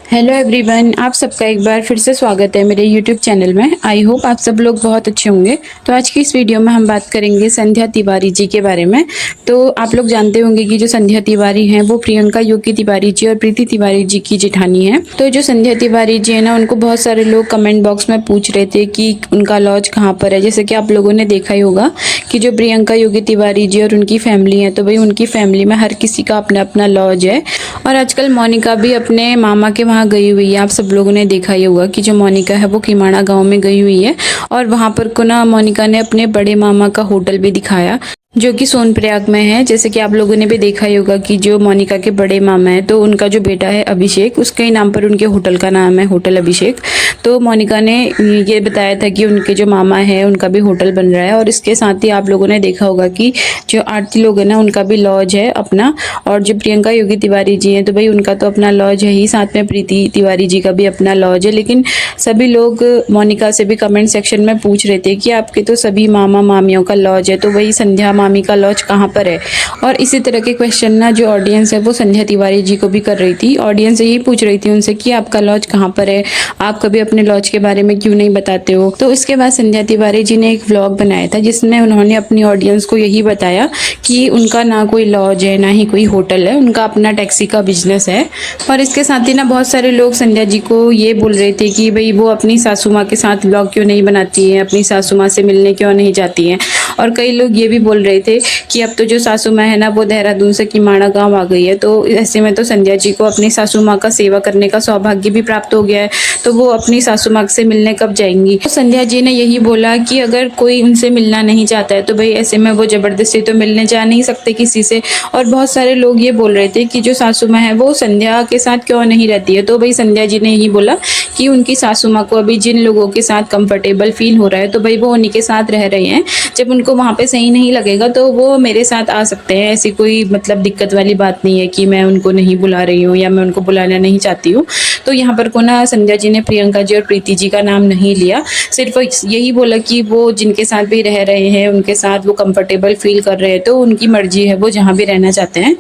Hello everyone, आप सबका एक बार फिर से स्वागत है मेरे यूट्यूब चैनल में। आई होप आप सब लोग बहुत अच्छे होंगे। तो आज की इस वीडियो में हम बात करेंगे संध्या तिवारी जी के बारे में। तो आप लोग जानते होंगे कि जो संध्या तिवारी हैं वो प्रियंका योगी तिवारी जी और प्रीति तिवारी जी की जेठानी है। तो जो संध्या तिवारी जी है ना, उनको बहुत सारे लोग कमेंट बॉक्स में पूछ रहे थे कि उनका लॉज कहाँ पर है। जैसे कि आप लोगों ने देखा ही होगा कि जो प्रियंका योगी तिवारी जी और उनकी फैमिली है, तो भाई उनकी फैमिली में हर किसी का अपना अपना लॉज है। और आजकल मोनिका भी अपने मामा के वहाँ गई हुई है। आप सब लोगों ने देखा ही होगा कि जो मोनिका है वो किमाड़ा गांव में गई हुई है और वहाँ पर को ना मोनिका ने अपने बड़े मामा का होटल भी दिखाया जो कि सोनप्रयाग में है। जैसे कि आप लोगों ने भी देखा ही होगा कि जो मोनिका के बड़े मामा है तो उनका जो बेटा है अभिषेक, उसके ही नाम पर उनके होटल का नाम है होटल अभिषेक। तो मोनिका ने ये बताया था कि उनके जो मामा है उनका भी होटल बन रहा है। और इसके साथ ही आप लोगों ने देखा होगा कि जो आरती लोग है ना, उनका भी लॉज है अपना। और जो प्रियंका योगी तिवारी जी हैं तो भाई उनका तो अपना लॉज है ही, साथ में प्रीति तिवारी जी का भी अपना लॉज है। लेकिन सभी लोग मोनिका से भी कमेंट सेक्शन में पूछ रहे थे कि आपके तो सभी मामा मामियों का लॉज है, तो वही संध्या मामी का लॉज कहाँ पर है। और इसी तरह के क्वेश्चन ना जो ऑडियंस है वो संध्या तिवारी जी को भी कर रही थी। ऑडियंस यही पूछ रही थी उनसे कि आपका लॉज कहाँ पर है, आप कभी अपने लॉज के बारे में क्यों नहीं बताते हो। तो इसके बाद संध्या तिवारी जी ने एक व्लॉग बनाया था जिसमें उन्होंने अपनी ऑडियंस को यही बताया कि उनका ना कोई लॉज है ना ही कोई होटल है, उनका अपना टैक्सी का बिजनेस है। और इसके साथ ही ना बहुत सारे लोग संध्या जी को ये बोल रहे थे कि भाई वो अपनी सासू माँ के साथ व्लॉग क्यों नहीं बनाती है, अपनी सासू माँ से मिलने क्यों नहीं जाती हैं। और कई लोग ये भी बोल रहे थे कि अब तो जो सासू माँ है ना वो देहरादून से किमाड़ा गांव आ गई है, तो ऐसे में तो संध्या जी को अपनी सासू माँ का सेवा करने का सौभाग्य भी प्राप्त हो गया है, तो वो अपनी सासू माँ से मिलने कब जाएंगी। तो संध्या जी ने यही बोला कि अगर कोई उनसे मिलना नहीं चाहता है तो भाई ऐसे में वो जबरदस्ती तो मिलने जा नहीं सकते किसी से। और बहुत सारे लोग ये बोल रहे थे कि जो सासू माँ है वो संध्या के साथ क्यों नहीं रहती है। तो भाई संध्या जी ने यही बोला कि उनकी सासू माँ को अभी जिन लोगों के साथ कंफर्टेबल फील हो रहा है तो भाई वो उन्हीं के साथ रह रहे हैं। जब उनको वहाँ पे सही नहीं लगेगा तो वो मेरे साथ आ सकते हैं। ऐसी कोई मतलब दिक्कत वाली बात नहीं है कि मैं उनको नहीं बुला रही हूँ या मैं उनको बुलाना नहीं चाहती हूँ। तो यहाँ पर को ना संध्या जी ने प्रियंका जी और प्रीति जी का नाम नहीं लिया, सिर्फ यही बोला कि वो जिनके साथ भी रह रहे हैं उनके साथ वो कंफर्टेबल फील कर रहे हैं, तो उनकी मर्जी है, वो जहाँ भी रहना चाहते हैं।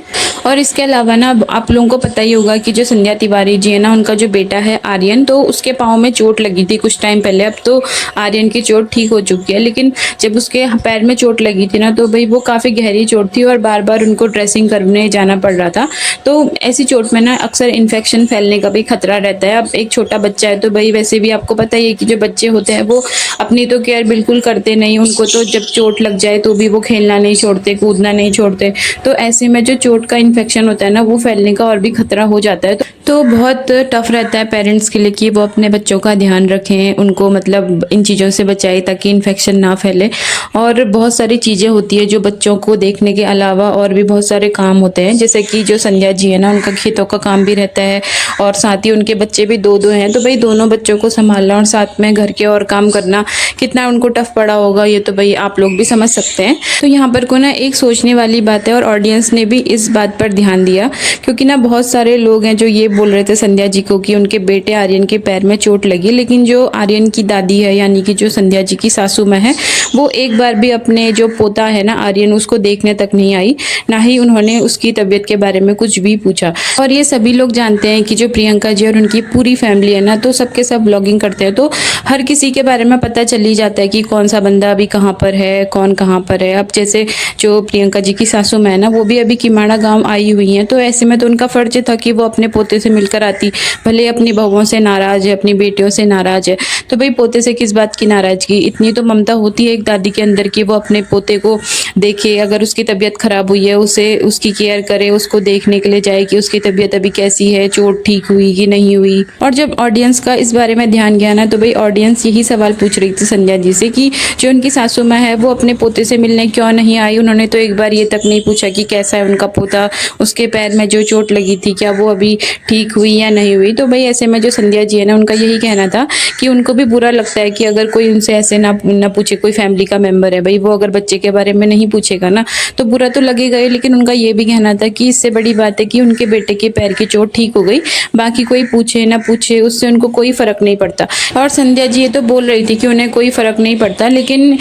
और इसके अलावा ना आप लोगों को पता ही होगा कि जो संध्या तिवारी जी है ना, उनका जो बेटा है आर्यन, तो उसके पाँव में चोट लगी थी कुछ टाइम पहले। अब तो आर्यन की चोट ठीक हो चुकी है, लेकिन जब उसके पैर में चोट लगी थी ना तो भाई वो काफ़ी गहरी चोट थी और बार बार उनको ड्रेसिंग करने जाना पड़ रहा था। तो ऐसी चोट में ना अक्सर इन्फेक्शन फैलने का भी खतरा रहता है। अब एक छोटा बच्चा है तो भाई वैसे भी आपको पता ही है कि जो बच्चे होते हैं वो अपनी तो केयर बिल्कुल करते नहीं, उनको तो जब चोट लग जाए तो भी वो खेलना नहीं छोड़ते, कूदना नहीं छोड़ते। तो ऐसे में जो चोट का इन्फेक्शन होता है ना वो फैलने का और भी खतरा हो जाता है। तो बहुत टफ रहता है पेरेंट्स के लिए कि वो अपने बच्चों का ध्यान रखें, उनको मतलब इन चीज़ों से बचाएं ताकि इन्फेक्शन ना फैले। और बहुत सारी चीज़ें होती है जो बच्चों को देखने के अलावा और भी बहुत सारे काम होते हैं। जैसे कि जो संध्या जी है ना, उनका खेतों का काम भी रहता है और साथ ही उनके बच्चे भी दो दो हैं, तो भाई दोनों बच्चों को संभालना और साथ में घर के और काम करना कितना उनको टफ पड़ा होगा ये तो भाई आप लोग भी समझ सकते हैं। तो यहाँ पर को ना एक सोचने वाली बात है और ऑडियंस ने भी इस बात पर ध्यान दिया, क्योंकि ना बहुत सारे लोग हैं जो ये बोल रहे थे संध्या जी को कि उनके बेटे आर्यन के पैर में चोट लगी, लेकिन जो आर्यन की दादी है यानी कि जो संध्या जी की सासू माँ है वो एक बार भी अपने जो पोता है ना आर्यन उसको देखने तक नहीं आई, ना ही उन्होंने उसकी तबीयत के बारे में कुछ भी पूछा। और ये सभी लोग जानते हैं कि जो प्रियंका जी और उनकी पूरी फैमिली है ना, तो सबके सब ब्लॉगिंग करते हैं, तो हर किसी के बारे में पता चल ही जाता है कि कौन सा बंदा अभी कहाँ पर है, कौन कहाँ पर है। अब जैसे जो प्रियंका जी की सासू माँ है ना वो भी अभी किमाड़ा गाँव आई हुई हैं, तो ऐसे में तो उनका फर्ज था कि वो अपने पोते से मिलकर आती। भले अपनी बहुओं से नाराज है, अपनी बेटियों से नाराज है, तो भाई पोते से किस बात की नाराजगी। इतनी तो ममता होती है एक दादी के अंदर कि वो अपने पोते को देखे, अगर उसकी तबीयत खराब हुई है उसे उसकी केयर करे, उसको देखने के लिए जाए कि उसकी तबीयत अभी कैसी है, चोट ठीक हुई कि नहीं हुई। और जब ऑडियंस का इस बारे में ध्यान गया ना तो भाई ऑडियंस यही सवाल पूछ रही थी संध्या जी से कि जो उनकी सासू माँ है वो अपने पोते से मिलने क्यों नहीं आई। उन्होंने तो एक बार ये तक नहीं पूछा कि कैसा है उनका पोता, उसके पैर में जो चोट लगी थी क्या वो अभी ठीक हुई या नहीं हुई। तो भाई ऐसे में जो संध्या जी है ना, उनका यही कहना था कि उनको भी बुरा लगता है कि अगर कोई उनसे ऐसे ना पूछे, कोई फैमिली का मेंबर है भाई वो अगर बच्चे के बारे में नहीं पूछेगा ना तो बुरा तो लगेगा ही, लेकिन उनका ये भी कहना था कि इससे बड़ी बात है कि उनके बेटे के पैर की चोट ठीक हो गई, बाकी कोई पूछे ना पूछे उससे उनको कोई फर्क नहीं पड़ता। और संध्या जी ये तो बोल रही थी कि उन्हें कोई फर्क नहीं पड़ता, लेकिन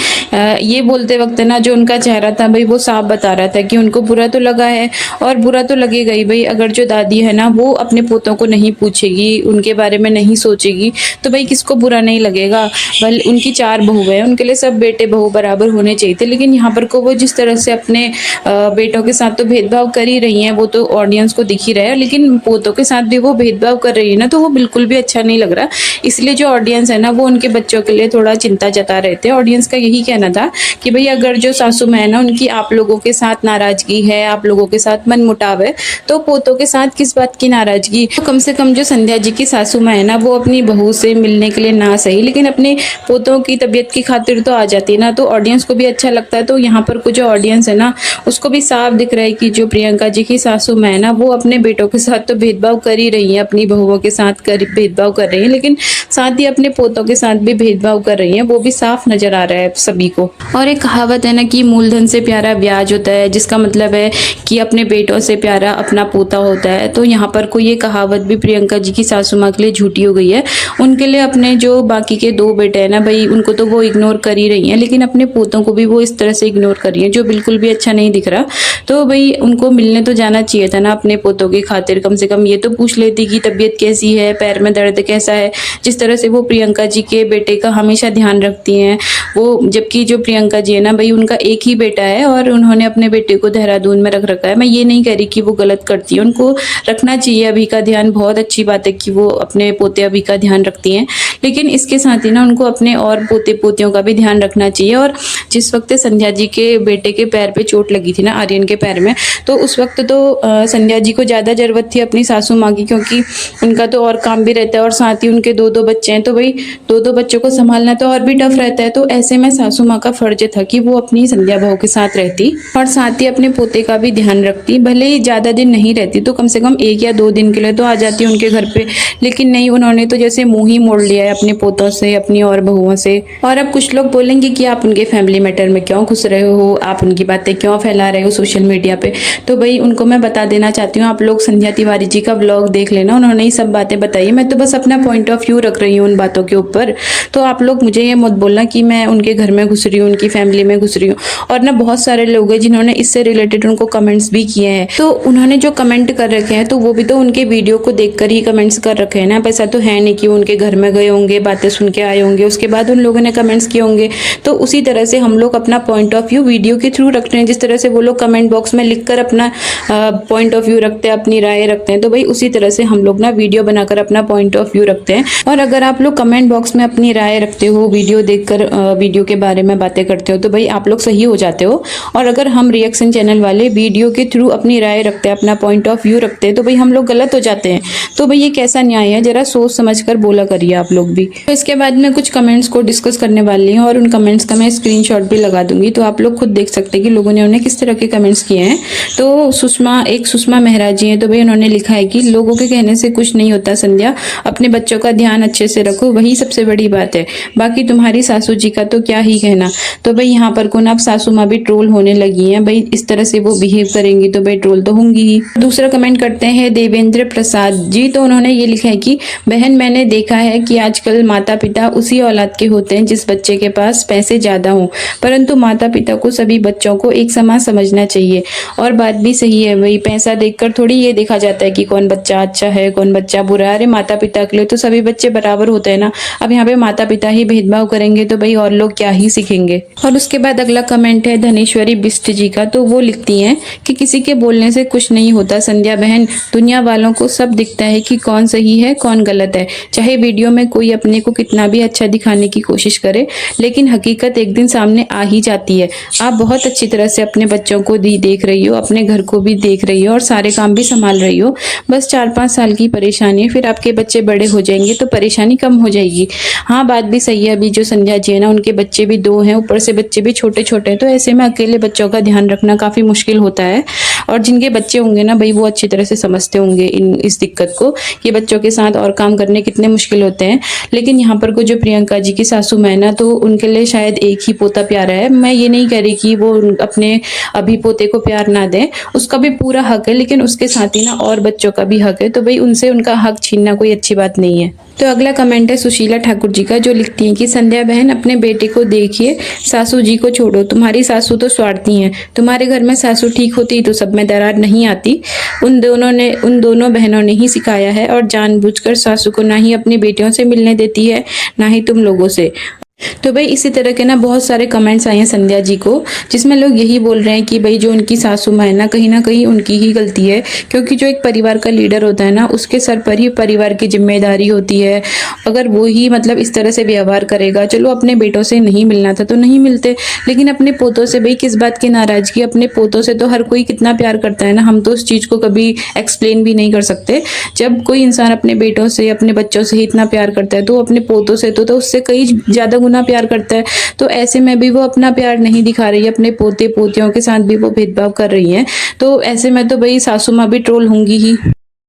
ये बोलते वक्त ना जो उनका चेहरा था भाई वो साफ बता रहा था कि उनको बुरा तो लगा है और बुरा तो लगेगा ही भाई। अगर जो दादी है ना वो अपने पोतों को नहीं पूछेगी, उनके बारे में नहीं सोचेगी तो भाई किसको बुरा नहीं लगेगा। भले उनकी 4 बहू है, उनके लिए सब बेटे बहू बराबर होने चाहिए थे, लेकिन यहाँ पर को वो जिस तरह से अपने बेटों के साथ तो भेदभाव कर ही रही हैं, वो तो ऑडियंस को दिख ही रहा है, लेकिन पोतों के साथ भी वो भेदभाव कर रही है ना तो वो बिल्कुल भी अच्छा नहीं लग रहा। इसलिए जो ऑडियंस है ना वो उनके बच्चों के लिए थोड़ा चिंता जता रहे थे। ऑडियंस का यही कहना था कि भाई अगर जो सासू माँ है ना उनकी आप लोगों के साथ नाराजगी है, आप लोगों के साथ मन मुटाव है, तो पोतों के साथ किस बात की नाराजगी। तो कम से कम जो संध्या जी की सासू माँ है ना वो अपनी बहू से मिलने के लिए ना सही लेकिन अपने पोतों की तबीयत की खातिर तो आ जाती है ना, तो ऑडियंस को भी अच्छा लगता है। तो यहाँ पर कुछ जो ऑडियंस है ना उसको भी साफ दिख रहा है कि जो प्रियंका जी की सासू माँ है ना वो अपने बेटों के साथ तो भेदभाव कर ही रही है, अपनी बहुओं के साथ भेदभाव कर रही है, लेकिन साथ ही अपने पोतों के साथ भी भेदभाव कर रही है, वो भी साफ नजर आ रहा है सभी को। और एक कहावत है ना कि मूलधन से प्यारा ब्याज होता है, जिसका मतलब है कि अपने बेटों से प्यारा अपना पोता होता है। तो यहाँ पर कोई ये कहावत भी प्रियंका जी की सासू माँ के लिए झूठी हो गई है। उनके लिए अपने जो बाकी के 2 बेटे हैं ना भाई उनको तो वो इग्नोर कर ही रही हैं, लेकिन अपने पोतों को भी वो इस तरह से इग्नोर कर रही हैं जो बिल्कुल भी अच्छा नहीं दिख रहा। तो भाई उनको मिलने तो जाना चाहिए था ना अपने पोतों की खातिर, कम से कम ये तो पूछ लेती कि तबीयत कैसी है, पैर में दर्द कैसा है, जिस तरह से वो प्रियंका जी के बेटे का हमेशा ध्यान रखती हैं। वो जबकि जो प्रियंका जी है ना भाई उनका एक ही बेटा है और उन्होंने अपने बेटे को देहरादून में रख रखा है। मैं ये नहीं कह रही कि वो गलत करती है, उनको रखना चाहिए अभी का ध्यान, बहुत अच्छी बात है कि वो अपने पोते अभी का ध्यान रखती हैं, लेकिन इसके साथ ही ना उनको अपने और पोते पोतियों का भी ध्यान रखना चाहिए। और जिस वक्त संध्या जी के बेटे के पैर पे चोट लगी थी ना, आर्यन के पैर में, तो उस वक्त तो संध्या जी को ज़्यादा ज़रूरत थी अपनी सासू माँ की, क्योंकि उनका तो और काम भी रहता है और साथ ही उनके 2-2 बच्चे हैं, तो भाई 2-2 बच्चों को संभालना तो और भी टफ रहता है। तो ऐसे में सासू माँ का फर्ज था कि वो अपनी संध्या बहू के साथ रहती और साथ ही अपने पोते का भी ध्यान रखती। भले ही ज़्यादा दिन नहीं रहती तो कम से कम 1 या 2 दिन के लिए तो आ जाती उनके घर पे, लेकिन नहीं, उन्होंने तो जैसे मुंह ही मोड़ लिया है अपने पोतों से, अपनी और बहुओं से। और अब कुछ लोग बोलेंगे कि आप उनके फैमिली मैटर में क्यों घुस रहे हो, आप उनकी बातें क्यों फैला रहे हो सोशल मीडिया पे। तो भाई उनको मैं बता देना चाहती हूँ, आप लोग संध्या तिवारी जी का व्लॉग देख लेना, उन्होंने ये सब बातें बताई। मैं तो बस अपना पॉइंट ऑफ व्यू रख रही हूँ उन बातों के ऊपर। तो आप लोग मुझे ये मत बोलना कि मैं उनके घर में घुस रही हूँ, उनकी फैमिली में घुस रही हूँ। और ना बहुत सारे लोग हैं जिन्होंने इससे रिलेटेड उनको कमेंट्स भी किए हैं, तो उन्होंने जो कमेंट कर रखे हैं तो वो भी तो उनके वीडियो को देखकर ही कमेंट्स कर रखे हैं ना। ऐसा तो है नहीं कि उनके घर में गए होंगे, बातें सुन के आए होंगे, उसके बाद उन लोगों ने कमेंट्स किए होंगे। तो उसी तरह से हम लोग अपना पॉइंट ऑफ व्यू वीडियो के थ्रू रखते हैं, जिस तरह से वो लोग कमेंट बॉक्स में लिखकर अपना पॉइंट ऑफ व्यू रखते हैं, अपनी राय रखते हैं, तो भाई उसी तरह से हम लोग ना वीडियो बनाकर अपना पॉइंट ऑफ व्यू रखते हैं। और अगर आप लोग कमेंट बॉक्स में अपनी राय रखते हो, वीडियो देखकर वीडियो के बारे में बातें करते हो, तो भाई आप लोग सही हो जाते हो। और अगर हम रिएक्शन चैनल वाले वीडियो के थ्रू अपनी राय रखते हैं, अपना पॉइंट ऑफ व्यू रखते हैं, तो भाई हम लोग गलत हो जाते हैं। तो भाई ये कैसा न्याय है, जरा सोच समझ कर बोला करिए आप लोग भी। तो इसके बाद में कुछ कमेंट्स को डिस्कस करने वाली हूँ और उन कमेंट्स का मैं स्क्रीनशॉट भी लगा दूंगी, तो आप लोग खुद देख सकते हैं कि लोगों ने उन्हें किस तरह के कमेंट्स किए हैं। तो सुषमा मेहरा जी हैं, तो भाई उन्होंने लिखा है कि लोगों के कहने से कुछ नहीं होता संध्या, अपने बच्चों का ध्यान अच्छे से रखो, वही सबसे बड़ी बात है, बाकी तुम्हारी सासू जी का तो क्या ही कहना। तो भाई यहाँ पर को ना अब सासू माँ भी ट्रोल होने लगी हैं, भाई इस तरह से वो बिहेव करेंगी तो भाई ट्रोल तो होंगी ही। दूसरा कमेंट करते हैं देवेंद्र प्रसाद जी, तो उन्होंने ये लिखा है कि बहन मैंने देखा है कि आजकल माता पिता उसी औलाद के होते हैं जिस बच्चे के पास पैसे ज्यादा हों, परंतु माता पिता को सभी बच्चों को एक समान समझना चाहिए। और बात भी सही है, वही पैसा देखकर थोड़ी ये देखा जाता है कि कौन बच्चा अच्छा है कौन बच्चा बुरा है। अरे माता पिता के लिए तो सभी बच्चे बराबर होते हैं ना। अब यहाँ पे माता पिता ही भेदभाव करेंगे तो भाई और लोग क्या ही सीखेंगे। और उसके बाद अगला कमेंट है धनेश्वरी बिष्ट जी का, तो वो लिखती हैं कि किसी के बोलने से कुछ नहीं होता संध्या बहन, दुनिया वालों को सब दिखता है कि कौन सही है कौन गलत है, चाहे वीडियो में कोई अपने को कितना भी अच्छा दिखाने की कोशिश करे, लेकिन हकीकत एक दिन सामने आ ही जाती है। आप बहुत अच्छी तरह से अपने बच्चों को भी देख रही हो, अपने घर को भी देख रही हो और सारे काम भी संभाल रही हो। बस 4-5 साल की परेशानी है, फिर आपके बच्चे बड़े हो जाएंगे तो परेशानी कम हो जाएगी। हाँ बात भी सही है, अभी जो संध्या जी है ना उनके बच्चे भी 2 हैं, ऊपर से बच्चे भी छोटे छोटे हैं, तो ऐसे में अकेले बच्चों का ध्यान रखना काफी मुश्किल होता है। और जिनके बच्चे होंगे ना भाई, वो अच्छी तरह से समझते होंगे इस दिक्कत को कि बच्चों के साथ और काम करने कितने मुश्किल होते हैं। लेकिन यहाँ पर को जो प्रियंका जी की सासू माँ है ना, तो उनके लिए शायद एक ही पोता प्यारा है। मैं ये नहीं कह रही कि वो अपने अभी पोते को प्यार ना दें, उसका भी पूरा हक है, लेकिन उसके साथ ही ना और बच्चों का भी हक है। तो भाई उनसे उनका हक छीनना कोई अच्छी बात नहीं है। तो अगला कमेंट है सुशीला ठाकुर जी का, जो लिखती हैं कि संध्या बहन, अपने बेटे को देखिए, सासू जी को छोड़ो, तुम्हारी सासू तो स्वार्थी हैं। तुम्हारे घर में सासू ठीक होती तो सब में दरार नहीं आती। उन दोनों बहनों ने ही सिखाया है, और जानबूझकर सासू को ना ही अपनी बेटियों से मिलने देती है, ना ही तुम लोगों से। तो भाई इसी तरह के ना बहुत सारे कमेंट्स आए हैं संध्या जी को, जिसमें लोग यही बोल रहे हैं कि भाई जो उनकी सासू माँ है ना कहीं उनकी ही गलती है, क्योंकि जो एक परिवार का लीडर होता है ना, उसके सर पर ही परिवार की जिम्मेदारी होती है। अगर वो ही मतलब इस तरह से व्यवहार करेगा, चलो अपने बेटों से नहीं मिलना था तो नहीं मिलते, लेकिन अपने पोतों से भाई किस बात की नाराजगी। अपने पोतों से तो हर कोई कितना प्यार करता है ना, हम तो उस चीज को कभी एक्सप्लेन भी नहीं कर सकते। जब कोई इंसान अपने बेटों से, अपने बच्चों से ही इतना प्यार करता है, तो अपने पोतों से तो उससे कई ज्यादा गुना प्यार करता है। तो ऐसे में भी वो अपना प्यार नहीं दिखा रही है, अपने पोते पोतियों के साथ भी वो भेदभाव कर रही है। तो ऐसे में तो भाई सासू माँ भी ट्रोल होंगी ही।